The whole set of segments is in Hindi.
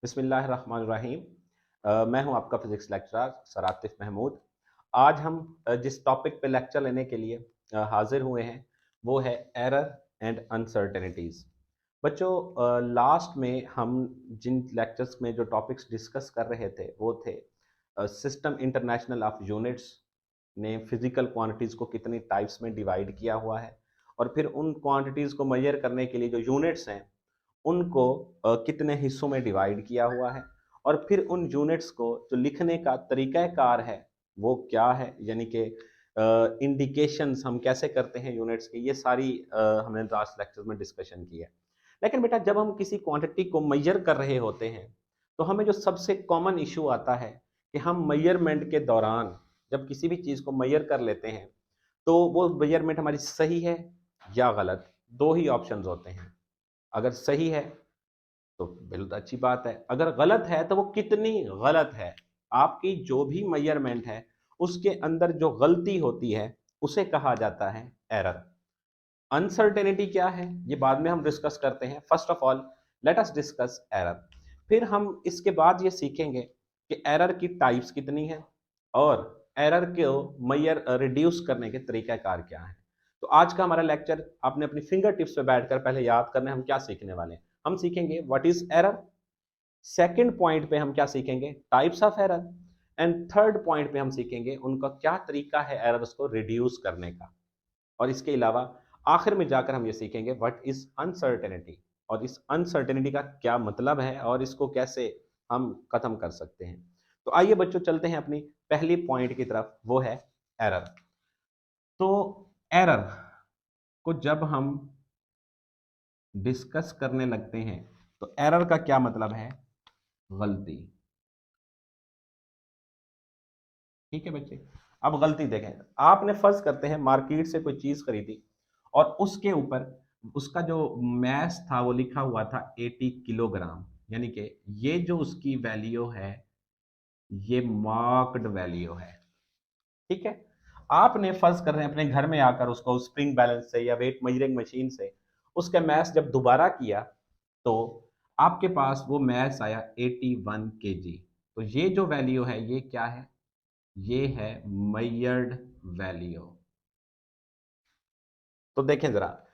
बिस्मिल्लाहिर्रहमानिर्रहीम। मैं हूं आपका physics lecturer sir Atif Mahmood. आज हम जिस टॉपिक पे लेक्चर लेने के लिए हाजिर हुए हैं वो है एरर एंड अनसर्टेनिटीज़। बच्चों, लास्ट में हम जिन लेक्चर्स में जो टॉपिक्स डिस्कस कर रहे थे वो थे सिस्टम इंटरनेशनल ऑफ यूनिट्स ने फिजिकल क्वांटिटीज़ को कितनी टाइप्स में डिवाइड किया हुआ है, और फिर उन क्वांटिटीज़ को मेजर करने के लिए जो यूनिट्स हैं उनको कितने हिस्सों में डिवाइड किया हुआ है, और फिर उन यूनिट्स को जो लिखने का तरीक़ाकार है वो क्या है, यानी कि इंडिकेशंस हम कैसे करते हैं यूनिट्स की, ये सारी हमने लास्ट लेक्चर में डिस्कशन की है। लेकिन बेटा, जब हम किसी क्वांटिटी को मेजर कर रहे होते हैं तो हमें जो सबसे कॉमन इशू आता है कि हम मेजरमेंट के दौरान जब किसी भी चीज़ को मेजर कर लेते हैं तो वो मेजरमेंट हमारी सही है या गलत। दो ही ऑप्शंस होते हैं। अगर सही है तो बिल्कुल अच्छी बात है, अगर गलत है तो वो कितनी गलत है। आपकी जो भी मेजरमेंट है उसके अंदर जो गलती होती है उसे कहा जाता है एरर। अनसर्टेनिटी क्या है ये बाद में हम डिस्कस करते हैं। First of all let us discuss error. फिर हम इसके बाद ये सीखेंगे कि एरर की टाइप्स कितनी है और एरर को मेजर रिड्यूस करने के तरीकाकार क्या है। तो आज का हमारा लेक्चर आपने अपनी फिंगर टिप्स पे बैठकर पहले याद करना है हम क्या सीखने वाले हैं। हम सीखेंगे what is error, second point पे हम क्या सीखेंगे, types of error, and third point पे हम सीखेंगे उनका क्या तरीका है एरर्स को रिड्यूस करने का। और इसके अलावा आखिर में जाकर हम ये सीखेंगे व्हाट इज अनसर्टेनिटी, और इस अनसर्टेनिटी का क्या मतलब है और इसको कैसे हम खत्म कर सकते हैं। तो आइए बच्चों, चलते हैं अपनी पहली पॉइंट की तरफ, वो है एरर। तो एरर को जब हम डिस्कस करने लगते हैं तो एरर का क्या मतलब है, गलती। ठीक है बच्चे, अब गलती देखें। आपने फर्ज करते हैं मार्केट से कोई चीज खरीदी और उसके ऊपर उसका जो मैस था वो लिखा हुआ था 80 किलोग्राम, यानी कि ये जो उसकी वैल्यू है ये मार्क्ड वैल्यू है। ठीक है, आपने फर्ज कर रहे हैं अपने घर में आकर उसको स्प्रिंग बैलेंस से या वेट मेजरिंग मशीन से उसका मैस जब दोबारा किया तो आपके पास वो मैस आया 81 केजी। तो ये जो वैल्यू है ये क्या है, ये है मेजर्ड वैल्यू। तो देखें जरा,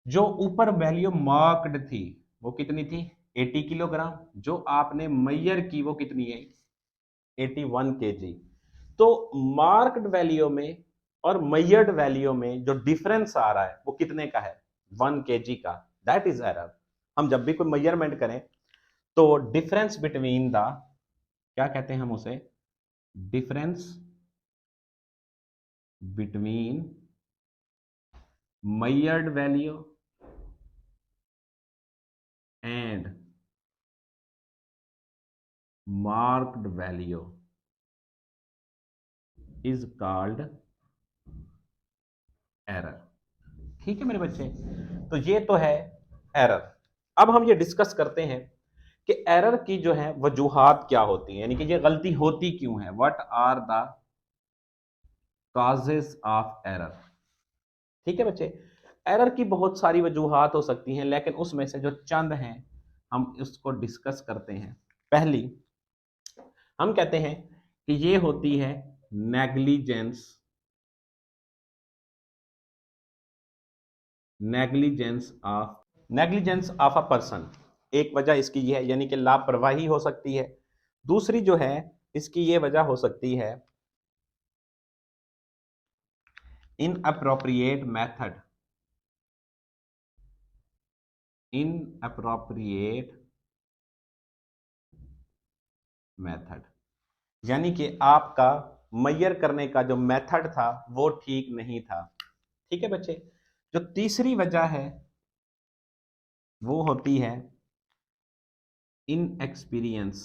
जो ऊपर वैल्यू मार्क्ड थी वो कितनी थी, 80 किलोग्राम। जो आपने मेजर की वो कितनी है, 81 केजी। तो मार्क्ड वैल्यू में और मेजर्ड वैल्यू में जो डिफरेंस आ रहा है वो कितने का है, 1 केजी का। That is error. हम जब भी कोई मेजरमेंट करें तो डिफरेंस बिटवीन द, क्या कहते हैं हम उसे, difference between measured value and marked value is called error। ठीक है मेरे बच्चे, तो ये तो है एरर। अब हम ये डिस्कस करते हैं कि एरर की जो है वजूहात क्या होती हैं, यानी कि ये गलती होती क्यों है। What are the causes of error. ठीक है बच्चे, एरर की बहुत सारी वजूहात हो सकती हैं, लेकिन उसमें से जो चंद हैं हम इसको डिस्कस करते हैं। पहली, हम कहते हैं कि ये होती है negligence, negligence of a person. एक वजह इसकी ये है, यानी कि लापरवाही हो सकती है। दूसरी जो है इसकी ये वजह हो सकती है इनअप्रोप्रिएट मेथड, इनअप्रोप्रिएट मेथड, यानी कि आपका मेजर करने का जो मेथड था वो ठीक नहीं था। ठीक है बच्चे, जो तीसरी वजह है वो होती है इनएक्सपीरियंस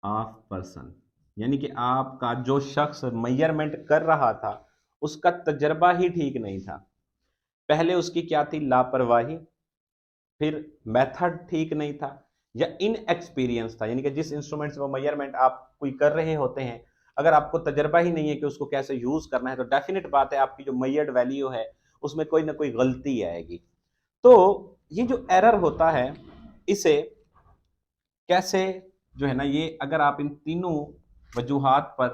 ऑफ पर्सन, यानी कि आपका जो शख्स मेजरमेंट कर रहा था उसका तजर्बा ही ठीक नहीं था। पहले उसकी क्या थी, लापरवाही, फिर मेथड ठीक नहीं था, या इनएक्सपीरियंस था, यानी कि जिस इंस्ट्रूमेंट से वो मेजरमेंट आप कोई कर रहे होते हैं अगर आपको तजर्बा ही नहीं है कि उसको कैसे यूज करना है तो डेफिनेट बात है आपकी जो मेजर्ड वैल्यू है उसमें कोई ना कोई गलती आएगी। तो ये जो एरर होता है इसे कैसे जो है ना, ये अगर आप इन तीनों वजूहात पर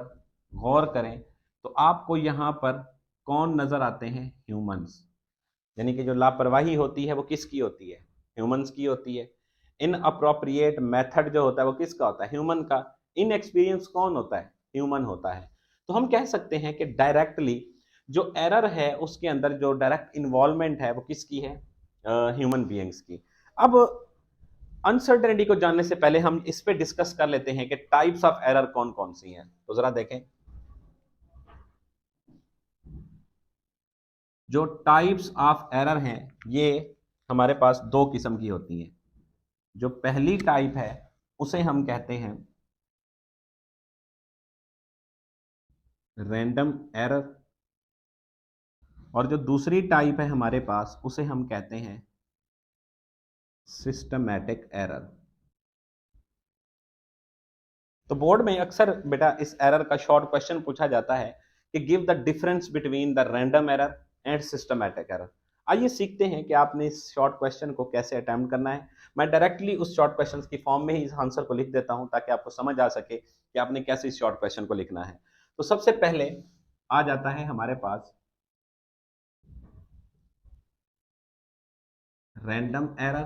गौर करें तो आपको यहाँ पर कौन नजर आते हैं? ह्यूमंस। यानी कि जो लापरवाही होती है वो किसकी होती है? ह्यूमंस की होती है। इन अप्रोप्रिएट मेथड जो होता है वो किसका होता है? ह्यूमन का। इन एक्सपीरियंस कौन होता है? ह्यूमन होता है। तो हम कह सकते हैं कि डायरेक्टली जो एरर है उसके अंदर जो डायरेक्ट इन्वॉल्वमेंट है वो किसकी है? ह्यूमन बीइंग्स की। अब अनसर्टेनिटी को जानने से पहले हम इस पे डिस्कस कर लेते हैं कि टाइप्स ऑफ एरर कौन कौन सी हैं। तो जरा देखें, जो टाइप्स ऑफ एरर हैं ये हमारे पास दो किस्म की होती हैं। जो पहली टाइप है उसे हम कहते हैं रैंडम एरर, और जो दूसरी टाइप है हमारे पास उसे हम कहते हैं सिस्टमैटिक एरर। तो बोर्ड में अक्सर बेटा इस एरर का शॉर्ट क्वेश्चन पूछा जाता है कि give the difference between the random error and systematic error. आइए सीखते हैं कि आपने इस शॉर्ट क्वेश्चन को कैसे अटेम्प्ट करना है। मैं डायरेक्टली उस शॉर्ट क्वेश्चन की फॉर्म में ही इस आंसर को लिख देता हूं ताकि आपको समझ आ सके कि आपने कैसे इस शॉर्ट क्वेश्चन को लिखना है। तो सबसे पहले आ जाता है हमारे पास रैंडम एरर,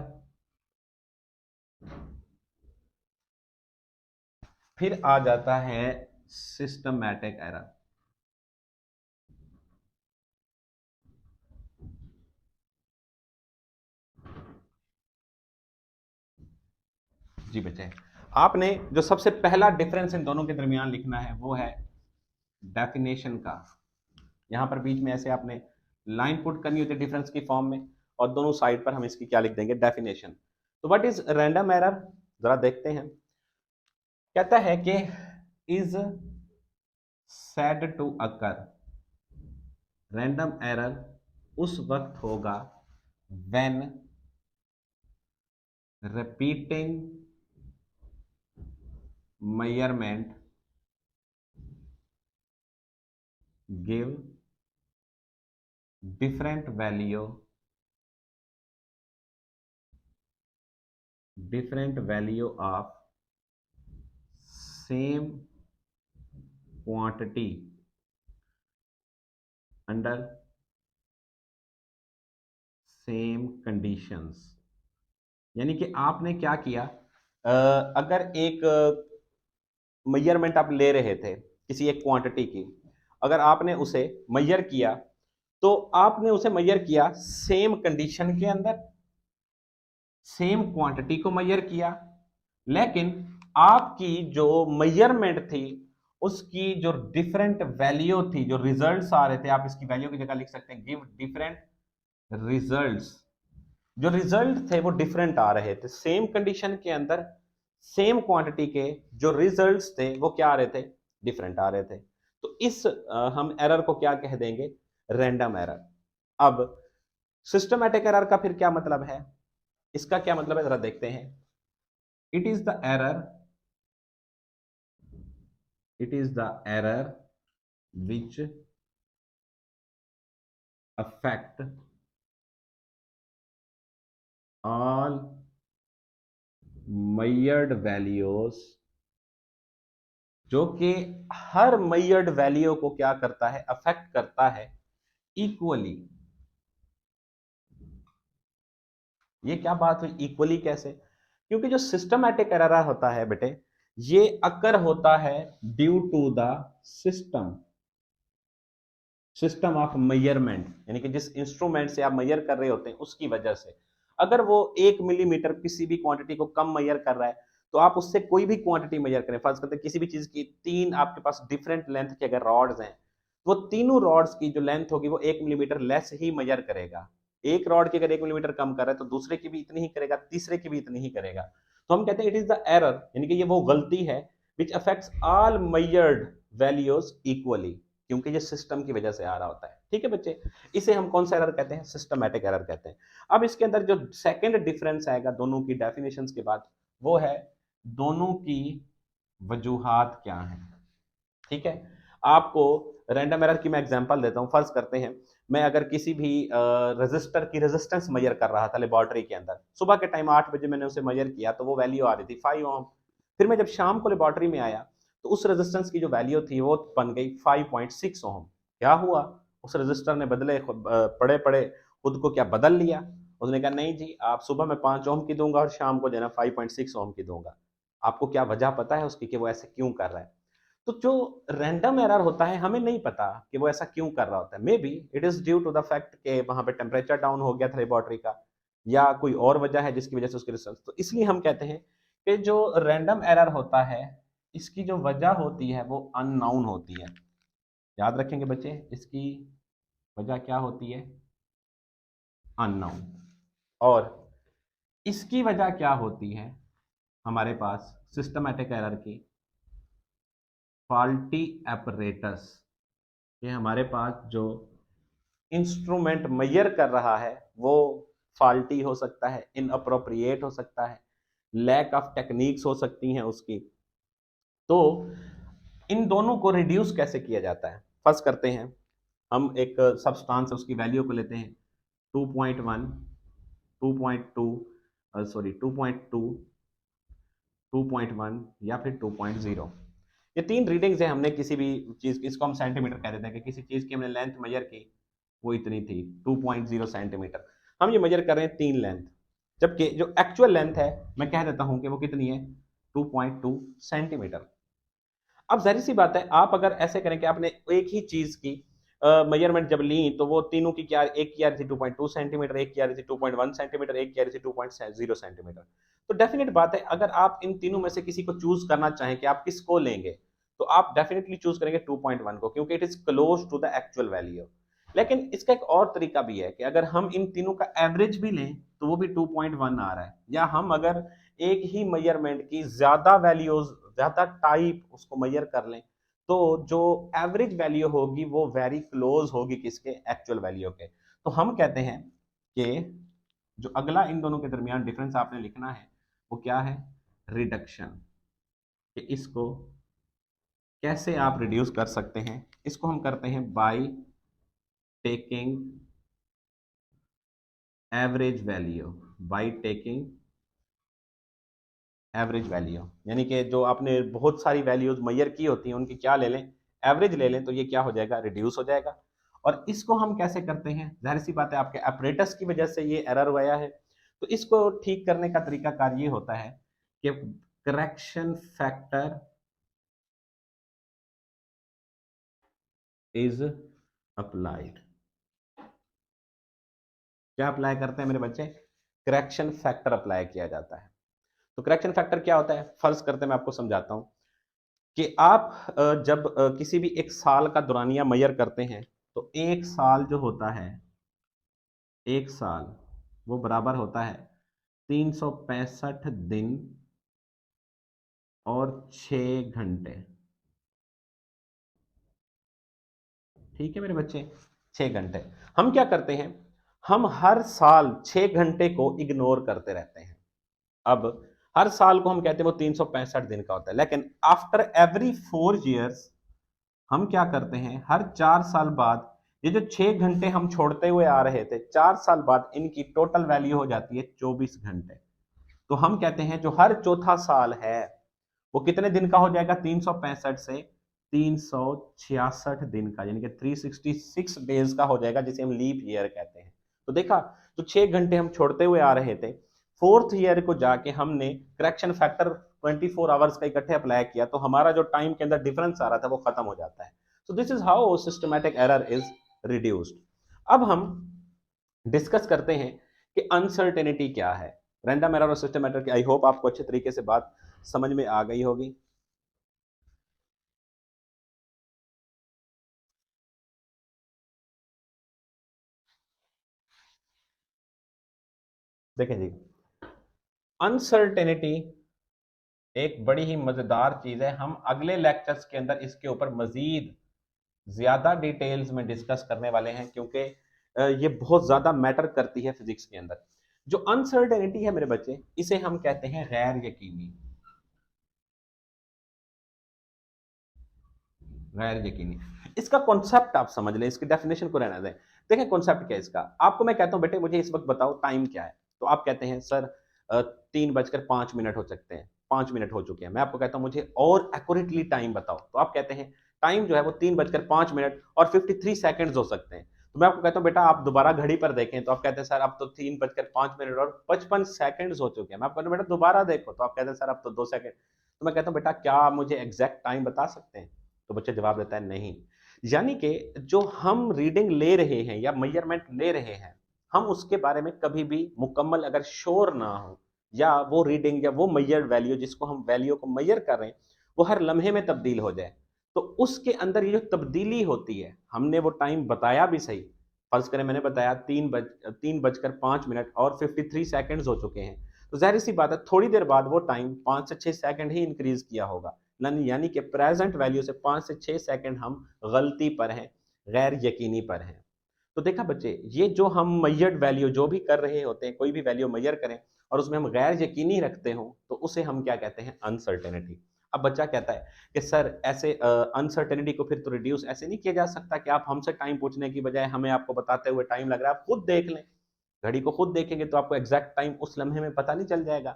फिर आ जाता है सिस्टमैटिक एरर। जी बच्चे, आपने जो सबसे पहला डिफरेंस इन दोनों के दरमियान लिखना है वो है डेफिनेशन का। यहां पर बीच में ऐसे आपने लाइन पुट करनी होती है डिफरेंस की फॉर्म में, और दोनों साइड पर हम इसकी क्या लिख देंगे? डेफिनेशन। तो व्हाट इज रैंडम एरर? जरा देखते हैं। कहता है कि is said to occur, random error उस वक्त होगा when repeating measurement give different value of same quantity under same conditions। यानी कि आपने क्या किया, अगर एक मेजरमेंट आप ले रहे थे किसी एक क्वांटिटी की, अगर आपने उसे मेजर किया तो आपने उसे मेजर किया सेम कंडीशन के अंदर, सेम क्वांटिटी को मेजर किया, लेकिन आपकी जो मेजरमेंट थी उसकी जो डिफरेंट वैल्यू थी, जो रिजल्ट्स आ रहे थे, आप इसकी वैल्यू की जगह लिख सकते हैं गिव डिफरेंट रिजल्ट्स। जो रिजल्ट थे वो डिफरेंट आ रहे थे सेम कंडीशन के अंदर, सेम क्वांटिटी के जो रिजल्ट्स थे वो क्या आ रहे थे? डिफरेंट आ रहे थे। तो इस हम एरर को क्या कह देंगे? Random error. अब सिस्टमैटिक एरर का फिर क्या मतलब है? इसका क्या मतलब है जरा देखते हैं। It is the error, it is the error which affect all measured values, जो कि हर measured वैल्यू को क्या करता है? अफेक्ट करता है इक्वली। ये क्या बात हुई इक्वली कैसे? क्योंकि जो सिस्टमैटिक एरर होता है बेटे, ये अकर होता है due to the system, system of measurement, यानी कि जिस इंस्ट्रूमेंट से आप मेजर कर रहे होते हैं उसकी वजह से। अगर वो 1 मिलीमीटर किसी भी क्वांटिटी को कम मेजर कर रहा है तो आप उससे कोई भी क्वांटिटी मेजर करें, फर्ज करते हैं किसी भी चीज की तीन आपके पास डिफरेंट लेंथ के अगर रॉड्स हैं, वो तीनों रॉड्स की जो लेंथ होगी वो 1 मिलीमीटर लेस ही मेजर करेगा। एक रॉड की अगर 1 मिलीमीटर कम कर रहा है तो दूसरे की भी इतनी ही करेगा, तीसरे की भी इतनी ही करेगा। तो हम कहते हैं इट इज द एरर, यानी कि ये वो गलती है which affects all measured values equally, क्योंकि ये सिस्टम की वजह से आ रहा होता है। ठीक है बच्चे, इसे हम कौन सा एरर कहते हैं? सिस्टमैटिक एरर कहते हैं। अब इसके अंदर जो सेकंड डिफरेंस आएगा दोनों की डेफिनेशंस के बाद, वो है दोनों की वजूहात क्या हैं। ठीक है, आपको रैंडम एरर की मैं एग्जांपल देता हूं। फर्ज करते हैं मैं अगर किसी भी रजिस्टर की रेजिस्टेंस मेजर कर रहा था लेबोरेटरी के अंदर, सुबह के टाइम 8 बजे मैंने उसे मेजर किया तो वो वैल्यू आ रही थी 5 ओम। फिर मैं जब शाम को लेबोरेटरी में आया तो उस रेजिस्टेंस की जो वैल्यू थी वो बन गई 5.6 ओम। क्या हुआ? उस रजिस्टर ने बदले पड़े पड़े खुद को क्या बदल लिया? उसने कहा नहीं जी, आप सुबह में 5 ओम की दूंगा और शाम को जो है ना 5.6 ओम की दूंगा। आपको क्या वजह पता है उसकी कि वो ऐसे क्यों कर रहा है? तो जो रैंडम एरर होता है हमें नहीं पता कि वो ऐसा क्यों कर रहा होता है। Maybe it is due to the fact कि वहां पे टेम्परेचर डाउन हो गया था लेबोरेटरी का, या कोई और वजह है जिसकी वजह से उसके रिजल्ट। तो इसलिए हम कहते हैं कि जो रैंडम एरर होता है इसकी जो वजह होती है वो अननोन होती है। याद रखेंगे बच्चे, इसकी वजह क्या होती है? अननोन। और इसकी वजह क्या होती है हमारे पास सिस्टमैटिक एरर की? Faulty apparatus. ये हमारे पास जो इंस्ट्रूमेंट मेजर कर रहा है वो फॉल्टी हो सकता है, इनअप्रोप्रिएट हो सकता है, लैक ऑफ टेक्निक्स हो सकती हैं उसकी। तो इन दोनों को रिड्यूस कैसे किया जाता है? फर्स्ट करते हैं हम एक सब्सटेंस उसकी वैल्यू को लेते हैं 2.1, 2.2, सॉरी 2.2, 2.1 या फिर 2.0। ये तीन रीडिंग्स हैं हमने किसी भी चीज की, इसको हम सेंटीमीटर कह देते हैं कि किसी चीज की हमने लेंथ मेजर की वो इतनी थी 2.0 सेंटीमीटर। हम ये मेजर कर रहे हैं तीन लेंथ, जबकि जो एक्चुअल लेंथ है मैं कह देता हूं कि वो कितनी है 2.2 सेंटीमीटर। अब जाहिर सी बात है आप अगर ऐसे करें कि आपने एक ही चीज की मेजरमेंट जब ली तो वो तीनों की क्या, एक की आ रही थी 2.2 सेंटीमीटर, एक की आ रही थी 2.1 सेंटीमीटर, एक की आ रही थी 2.0 सेंटीमीटर। तो डेफिनेट बात है अगर आप इन तीनों में से किसी को चूज करना चाहें कि आप किसको लेंगे तो आप डेफिनेटली चूज करेंगे 2.1 को, क्योंकि it is close to the actual value. लेकिन इसका एक और तरीका भी है कि अगर हम इन तीनों का एवरेज भी लें तो वो भी 2.1 आ रहा है, या हम अगर एक ही मेजरमेंट की ज्यादा वैल्यूज, ज्यादा टाइप उसको मेजर कर लें तो जो एवरेज वैल्यू होगी वो वेरी क्लोज होगी किसके? एक्चुअल वैल्यू के। तो हम कहते हैं कि जो अगला इन दोनों के दरमियान डिफरेंस आपने लिखना है वो क्या है? रिडक्शन। कि इसको कैसे आप रिड्यूस कर सकते हैं? इसको हम करते हैं by taking average value, by taking average value. यानी कि जो आपने बहुत सारी वैल्यूज मेजर की होती हैं उनकी क्या ले लें? एवरेज ले लें, तो ये क्या हो जाएगा? रिड्यूस हो जाएगा। और इसको हम कैसे करते हैं? जाहिर सी बात है आपके अपरेटस की वजह से ये एरर हुआ है, तो इसको ठीक करने का तरीका कार ये होता है कि करेक्शन फैक्टर इज अप्लाइड। क्या अप्लाई करते हैं मेरे बच्चे? करेक्शन फैक्टर अप्लाई किया जाता है। तो करेक्शन फैक्टर क्या होता है? फर्ज करते हैं मैं आपको समझाता हूं कि आप जब किसी भी एक साल का दौरानिया मेजर करते हैं तो एक साल जो होता है, एक साल वो बराबर होता है 365 दिन और 6 घंटे। ठीक है मेरे बच्चे, 6 घंटे। हम क्या करते हैं, हम हर साल 6 घंटे को इग्नोर करते रहते हैं। अब हर साल को हम कहते हैं वो 365 दिन का होता है, लेकिन आफ्टर एवरी 4 ईयर्स हम क्या करते हैं, हर 4 साल बाद ये जो 6 घंटे हम छोड़ते हुए आ रहे थे 4 साल बाद इनकी टोटल वैल्यू हो जाती है 24 घंटे। तो हम कहते हैं जो हर चौथा साल है वो कितने दिन का हो जाएगा? 365 से 366 दिन का, यानी कि 366 डेज का हो जाएगा, जिसे हम लीप ईयर कहते हैं। तो देखा, तो 6 घंटे हम छोड़ते हुए आ रहे थे, फोर्थ ईयर को जाके हमने करेक्शन फैक्टर 24 आवर्स का इकट्ठे अप्लाई किया तो हमारा जो टाइम के अंदर डिफरेंस आ रहा था वो खत्म हो जाता है। So this is how systematic error is reduced. अब हम डिस्कस करते हैं कि अनसर्टेनिटी क्या है। रैंडम एरर और सिस्टमैटिक की आई होप आपको अच्छे तरीके से बात समझ में आ गई होगी। देखें जी, अनसर्टेनिटी एक बड़ी ही मजेदार चीज है। हम अगले लेक्चर्स के अंदर इसके ऊपर मजीद ज्यादा डिटेल्स में डिस्कस करने वाले हैं, क्योंकि ये बहुत ज्यादा मैटर करती है फिजिक्स के अंदर। जो अनसर्टेनिटी है मेरे बच्चे, इसे हम कहते हैं गैर यकीनी। गैर यकीनी, इसका कॉन्सेप्ट आप समझ लें, इसकी डेफिनेशन को रहना दें। देखें कॉन्सेप्ट क्या है इसका। आपको मैं कहता हूँ बेटे मुझे इस वक्त बताओ टाइम क्या है, तो आप कहते हैं सर 3:05 हो सकते हैं, 5 मिनट हो चुके हैं। मैं आपको कहता हूँ मुझे और एक्यूरेटली टाइम बताओ, तो आप कहते हैं टाइम जो है वो 3:05 और 53 सेकेंड्स हो सकते हैं। तो मैं आपको कहता हूँ बेटा आप दोबारा घड़ी पर देखें, तो आप कहते हैं सर अब तो 3:05 और 55 सेकेंड्स हो चुके हैं। मैं आपको कहता हूँ बेटा दोबारा देखो, तो आप कहते हैं सर अब तो 2 सेकेंड। तो मैं कहता हूँ बेटा क्या मुझे एग्जैक्ट टाइम बता सकते हैं? तो बच्चा जवाब देता है नहीं। यानी कि जो हम रीडिंग ले रहे हैं या मेजरमेंट ले रहे हैं, हम उसके बारे में कभी भी मुकम्मल अगर श्योर ना हो, या वो रीडिंग या वो मेजर्ड वैल्यू जिसको हम वैल्यू को मेजर कर रहे हैं वो हर लम्हे में तब्दील हो जाए, तो उसके अंदर ये जो तब्दीली होती है, हमने वो टाइम बताया भी सही, फर्ज करें मैंने बताया 3:05 और 53 सेकेंड्स हो चुके हैं, तो जाहिर सी बात है थोड़ी देर बाद वो टाइम 5 से 6 सेकंड ही इंक्रीज किया होगा। यानी कि प्रेजेंट वैल्यू से 5 से 6 सेकंड हम गलती पर हैं, गैर यकीनी पर हैं। तो देखा बच्चे, ये जो हम मैयर्ड वैल्यू जो भी कर रहे होते हैं, कोई भी वैल्यू मैयर करें और उसमें हम गैर यकीनी रखते हो, तो उसे हम क्या कहते हैं? अनसर्टेनिटी। अब बच्चा कहता है कि सर ऐसे अनसर्टेनिटी को फिर तो रिड्यूस ऐसे नहीं किया जा सकता कि आप हमसे टाइम पूछने की बजाय हमें आपको बताते हुए टाइम लग रहा है, आप खुद देख लें। घड़ी को खुद देखेंगे तो आपको एग्जैक्ट टाइम उस लम्हे में पता नहीं चल जाएगा।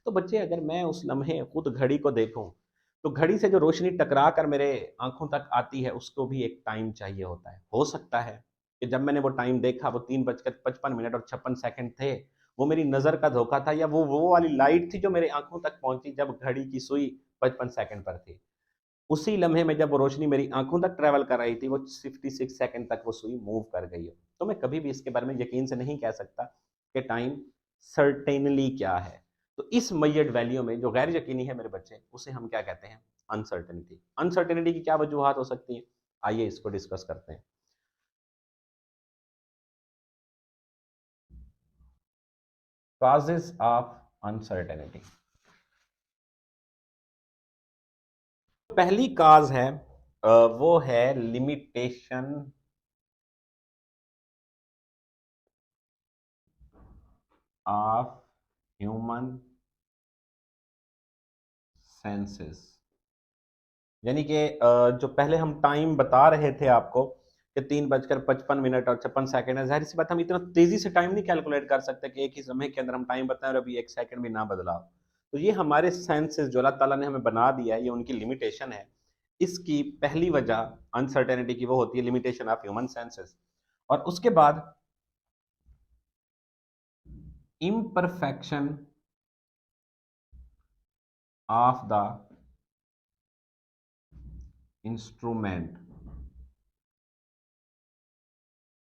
तो बच्चे अगर मैं उस लम्हे खुद घड़ी को देखूं, तो घड़ी से जो रोशनी टकरा कर मेरे आंखों तक आती है उसको भी एक टाइम चाहिए होता है। हो सकता है कि जब मैंने वो टाइम देखा वो 3:55 और 56 सेकंड थे, वो मेरी नज़र का धोखा था, या वो वाली लाइट थी जो मेरे आंखों तक पहुंची जब घड़ी की सुई 55 सेकंड पर थी। उसी लम्हे में जब वो रोशनी मेरी आंखों तक ट्रैवल कर रही थी, वो 56 सेकंड तक वो सुई मूव कर गई हो। तो मैं कभी भी इसके बारे में यकीन से नहीं कह सकता कि टाइम सर्टेनली क्या है। तो इस मैयर्ड वैल्यू में जो गैर यकीनी है मेरे बच्चे, उसे हम क्या कहते हैं? अनसर्टेनिटी। अनसर्टेनिटी की क्या वजूहात हो सकती हैं? आइए इसको डिस्कस करते हैं। Causes of uncertainty. पहली काज है वो है लिमिटेशन ऑफ ह्यूमन सेंसेस। यानी कि जो पहले हम टाइम बता रहे थे आपको कि 3:55 और 56 सेकंड है, जाहिर सी बात हम इतना तेजी से टाइम नहीं कैलकुलेट कर सकते कि एक ही समय के अंदर हम टाइम बताएं और अभी 1 सेकंड भी ना बदला हो। तो ये हमारे सेंसेस जो अल्लाह ताला ने हमें बना दिया है, ये उनकी लिमिटेशन है। इसकी पहली वजह अनसर्टेनिटी की वो होती है लिमिटेशन ऑफ ह्यूमन सेंसेस। और उसके बाद इम्परफेक्शन ऑफ द इंस्ट्रूमेंट।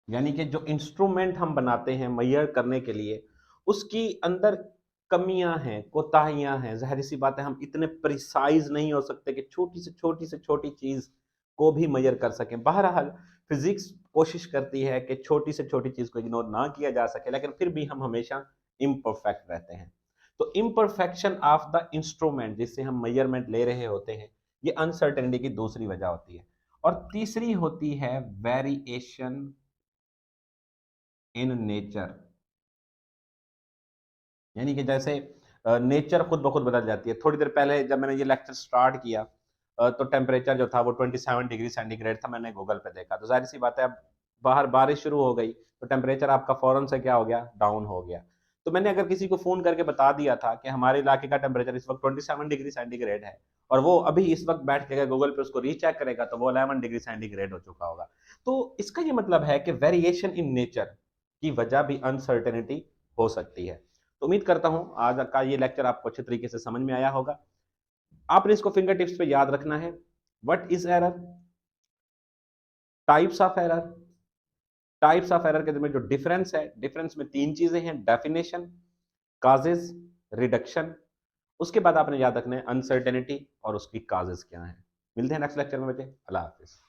यानी कि जो इंस्ट्रूमेंट हम बनाते हैं मैयर करने के लिए, उसकी अंदर कमियां हैं, कोताहियां हैं। जाहिर सी बात है हम इतने प्रिसाइज नहीं हो सकते कि छोटी से छोटी चीज को भी मैयर कर सकें। बहरहाल फिजिक्स कोशिश करती है कि छोटी से छोटी चीज को इग्नोर ना किया जा सके, लेकिन फिर भी हम हमेशा इम्परफेक्ट रहते हैं। तो इम्परफेक्शन ऑफ द इंस्ट्रूमेंट जिससे हम मेजरमेंट ले रहे होते हैं, ये अनसर्टेनिटी की दूसरी वजह होती है। और तीसरी होती है वेरिएशन इन नेचर। यानी कि जैसे नेचर खुद ब खुद बदल जाती है। थोड़ी देर पहले जब मैंने ये लेक्चर स्टार्ट किया, तो टेम्परेचर जो था वो 27 डिग्री सेंटीग्रेड था, मैंने गूगल पे देखा। तो जाहिर सी बात है अब बाहर बारिश शुरू हो गई तो टेम्परेचर आपका फौरन से क्या हो गया? डाउन हो गया। तो मैंने अगर किसी को फोन करके बता दिया था कि हमारे इलाके का टेम्परेचर इस वक्त 27 डिग्री सेंटीग्रेड है, और वो अभी इस वक्त बैठ के गूगल पे उसको रीचेक करेगा तो वो 11 डिग्री सेंटीग्रेड हो चुका होगा। तो इसका ये मतलब है कि वेरिएशन इन नेचर की वजह भी अनसर्टेनिटी हो सकती है। तो उम्मीद करता हूं आज का ये लेक्चर आपको अच्छे तरीके से समझ में आया होगा। आपने इसको फिंगर टिप्स पे याद रखना है। What is error, types of error. Types of error के में जो डिफरेंस है, डिफरेंस में तीन चीजें हैं: डेफिनेशन, काजेज, रिडक्शन। उसके बाद आपने याद रखना है अनसर्टेनिटी और उसकी काजेज क्या है। मिलते हैं नेक्स्ट लेक्चर में बच्चे। अल्लाह हाफिज।